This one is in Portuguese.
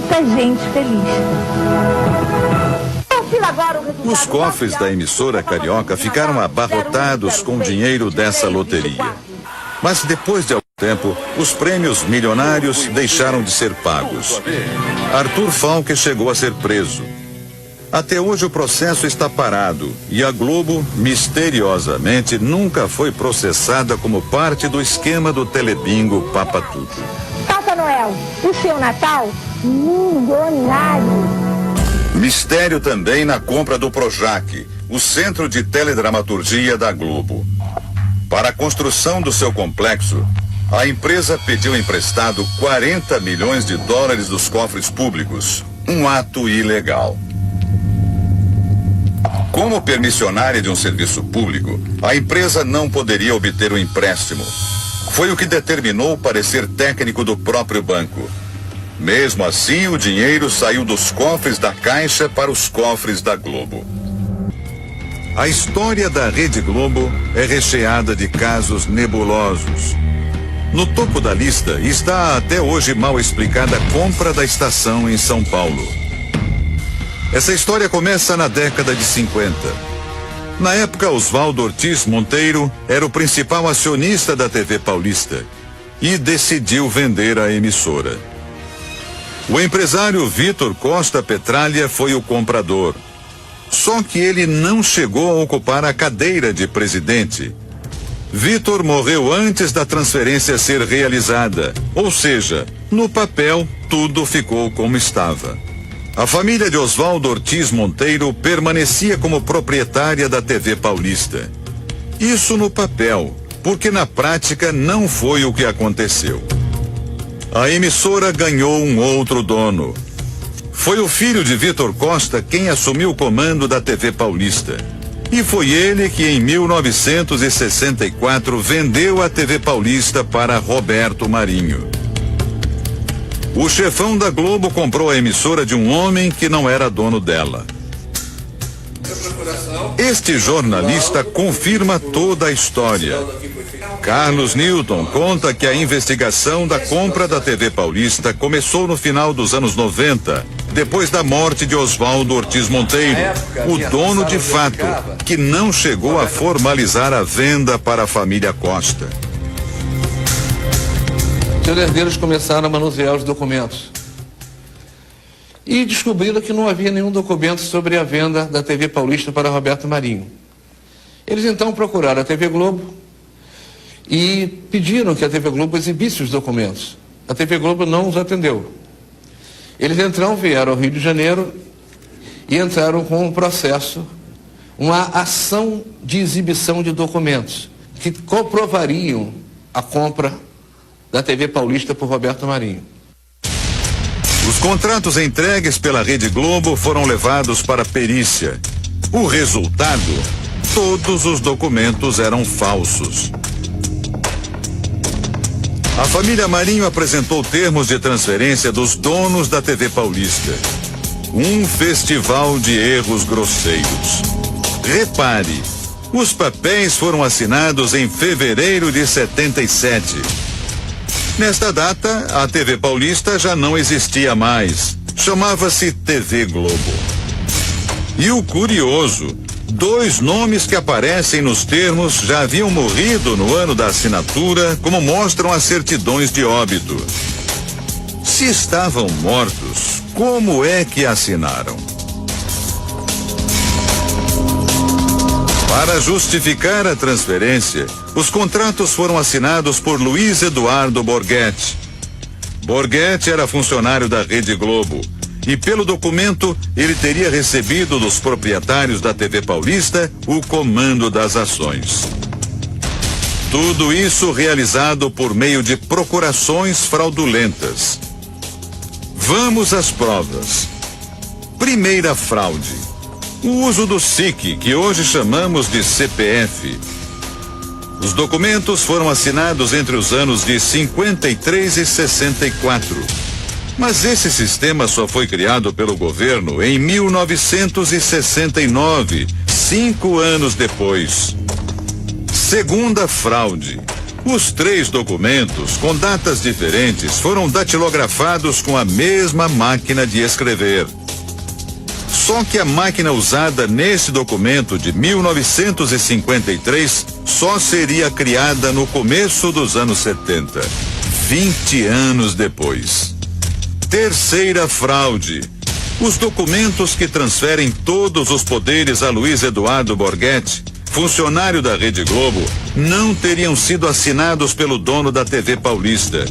muita gente feliz. Os cofres da emissora carioca ficaram abarrotados com dinheiro dessa loteria. Mas depois de algum tempo, os prêmios milionários deixaram de ser pagos. Arthur Falck chegou a ser preso. Até hoje o processo está parado e a Globo, misteriosamente, nunca foi processada como parte do esquema do Telebingo Papa Tudo. Papai Noel, o seu Natal milionário. Mistério também na compra do Projac, o centro de teledramaturgia da Globo. Para a construção do seu complexo, a empresa pediu emprestado 40 milhões de dólares dos cofres públicos, um ato ilegal. Como permissionária de um serviço público, a empresa não poderia obter o empréstimo. Foi o que determinou o parecer técnico do próprio banco. Mesmo assim, o dinheiro saiu dos cofres da Caixa para os cofres da Globo. A história da Rede Globo é recheada de casos nebulosos. No topo da lista está a até hoje mal explicada compra da estação em São Paulo. Essa história começa na década de 50. Na época, Oswaldo Ortiz Monteiro era o principal acionista da TV Paulista e decidiu vender a emissora. O empresário Vitor Costa Petralha foi o comprador. Só que ele não chegou a ocupar a cadeira de presidente. Vitor morreu antes da transferência ser realizada, ou seja, no papel tudo ficou como estava. A família de Oswaldo Ortiz Monteiro permanecia como proprietária da TV Paulista. Isso no papel, porque na prática não foi o que aconteceu. A emissora ganhou um outro dono. Foi o filho de Vitor Costa quem assumiu o comando da TV Paulista. E foi ele que em 1964 vendeu a TV Paulista para Roberto Marinho. O chefão da Globo comprou a emissora de um homem que não era dono dela. Este jornalista confirma toda a história. Carlos Newton conta que a investigação da compra da TV Paulista começou no final dos anos 90, depois da morte de Oswaldo Ortiz Monteiro, o dono de fato, que não chegou a formalizar a venda para a família Costa. Os herdeiros começaram a manusear os documentos e descobriram que não havia nenhum documento sobre a venda da TV Paulista para Roberto Marinho. Eles então procuraram a TV Globo e pediram que a TV Globo exibisse os documentos. A TV Globo não os atendeu. Eles então vieram ao Rio de Janeiro e entraram com um processo, uma ação de exibição de documentos que comprovariam a compra da TV Paulista por Roberto Marinho. Os contratos entregues pela Rede Globo foram levados para perícia. O resultado? Todos os documentos eram falsos. A família Marinho apresentou termos de transferência dos donos da TV Paulista. Um festival de erros grosseiros. Repare, os papéis foram assinados em fevereiro de 77. Nesta data, a TV Paulista já não existia mais. Chamava-se TV Globo. E o curioso, 2 nomes que aparecem nos termos já haviam morrido no ano da assinatura, como mostram as certidões de óbito. Se estavam mortos, como é que assinaram? Para justificar a transferência, os contratos foram assinados por Luiz Eduardo Borghetti. Borghetti era funcionário da Rede Globo e, pelo documento, ele teria recebido dos proprietários da TV Paulista o comando das ações. Tudo isso realizado por meio de procurações fraudulentas. Vamos às provas. Primeira fraude. O uso do SIC, que hoje chamamos de CPF. Os documentos foram assinados entre os anos de 53 e 64. Mas esse sistema só foi criado pelo governo em 1969, 5 anos depois. Segunda fraude. Os 3 documentos, com datas diferentes, foram datilografados com a mesma máquina de escrever. Só que a máquina usada nesse documento de 1953 só seria criada no começo dos anos 70, 20 anos depois. Terceira fraude. Os documentos que transferem todos os poderes a Luiz Eduardo Borghetti, funcionário da Rede Globo, não teriam sido assinados pelo dono da TV Paulista.